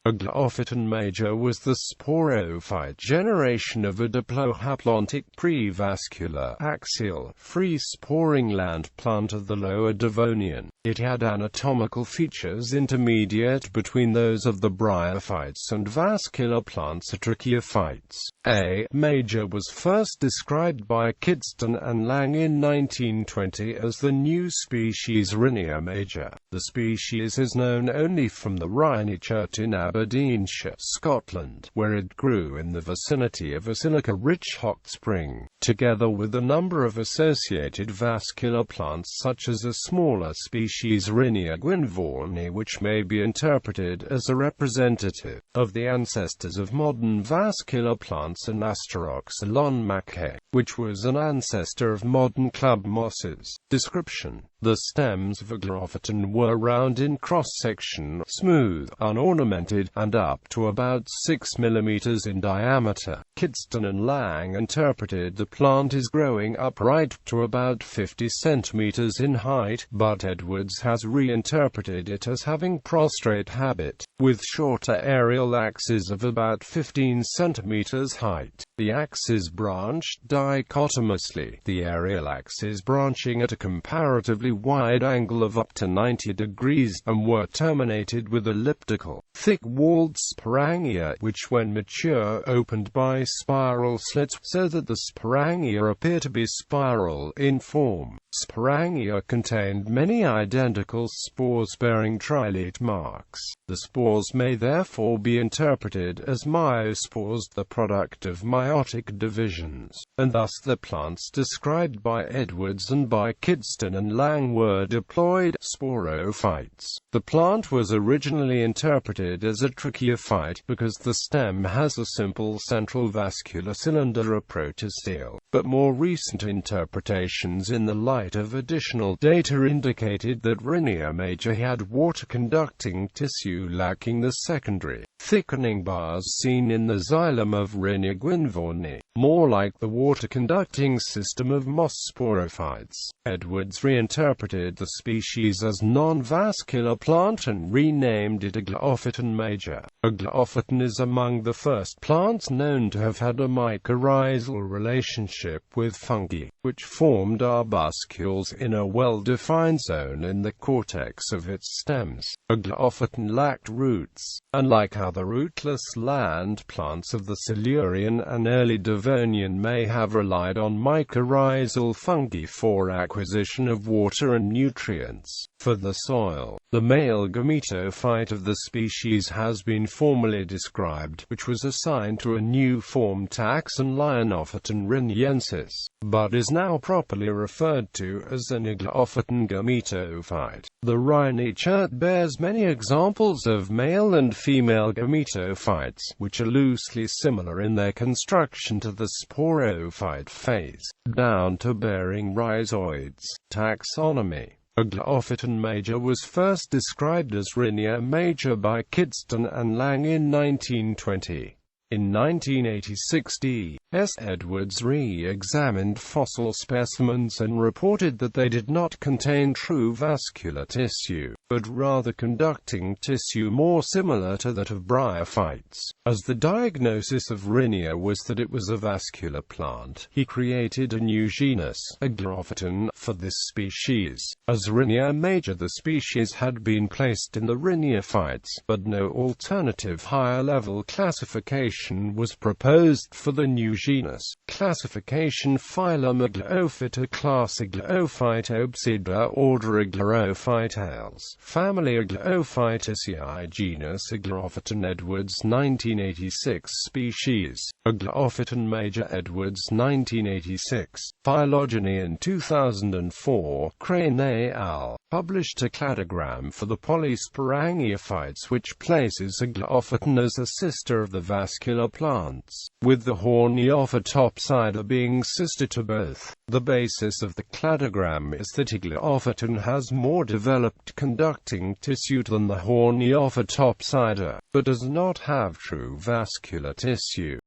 Aglaophyton.A.major was the sporophyte generation of a diplohaplontic pre-vascular, axial, free-sporing land plant of the Lower Devonian. It had anatomical features intermediate between those of the bryophytes and vascular plants. Tracheophytes.A.major was first described by Kidston and Lang in 1920 as the new species Rhynia. The species is known only from the Rhynia in Aberdeenshire, Scotland, where it grew in the vicinity of a silica-rich hot spring, together with a number of associated vascular plants such as a smaller species Rhynia guinvorni, which may be interpreted as a representative of the ancestors of modern vascular plants, and Aglaophyton, which was an ancestor of modern club mosses. Description: the stems of Aglaophyton were round in cross-section, smooth, unornamented, and up to about 6 mm in diameter. Kidston and Lang interpreted the plant as growing upright to about 50 cm in height, but Edwards has reinterpreted it as having prostrate habit, with shorter aerial axes of about 15 cm height. The axes branched dichotomously, the aerial axes branching at a comparatively wide angle of up to 90 degrees, and were terminated with elliptical, thick-walled sporangia, which when mature opened by spiral slits, so that the sporangia appear to be spiral in form. Sporangia contained many identical spores-bearing trilate marks. The spores may therefore be interpreted as myospores, the product of meiotic divisions, and thus the plants described by Edwards and by Kidston and Lang were diploid sporophytes. The plant was originally interpreted as a tracheophyte because the stem has a simple central vascular cylinder, a protostele, but more recent interpretations in the light of additional data indicated that Rhynia had water-conducting tissue lacking the secondary, thickening bars seen in the xylem of Rhynia guinvorni, more like the water-conducting system of moss sporophytes. Edwards reinterpreted the species as non-vascular plant and renamed it Aglaophyton.A.major. Aglaophyton is among the first plants known to have had a mycorrhizal relationship with fungi, which formed arbuscules in a well-defined zone in the cortex of its stems. Aglaophyton lacked roots, unlike other rootless land plants of the Silurian and early Devonian may have relied on mycorrhizal fungi for acquisition of water and nutrients for the soil. The male gametophyte of the species has been formally described, which was assigned to a new form taxon Lionophyton rhyniensis, but is now properly referred to as an Aglaophyton gametophyte. The Rhynia bears many examples of male and female gametophytes, which are loosely similar in their construction to the sporophyte phase, down to bearing rhizoids. Taxonomy: Aglaophyton.A.major was first described as Rhynia by Kidston and Lang in 1920. In 1986, D.S. Edwards re-examined fossil specimens and reported that they did not contain true vascular tissue, but rather conducting tissue more similar to that of bryophytes. As the diagnosis of Rhynia was that it was a vascular plant, he created a new genus, Aglaophyton, for this species. As Rhynia.A.major, the species had been placed in the Rhyniophytes, but no alternative higher-level classification was proposed for the new genus. Classification: phylum Aglaophyta, class Aglaophytobsida, order Aglaophytales, family Aglaophytaceae, genus Aglaophyton. Edwards 1986. Species: Aglaophyton.A.major. Edwards 1986. Phylogeny in 2004. Crane al. Published a cladogram for the polysporangiophytes, which places Aglaophyton as a sister of the vascular plants, with the Horniophytopsida being sister to both. The basis of the cladogram is that Aglaophyton has more developed conducting tissue than the Horniophytopsida, but does not have true vascular tissue.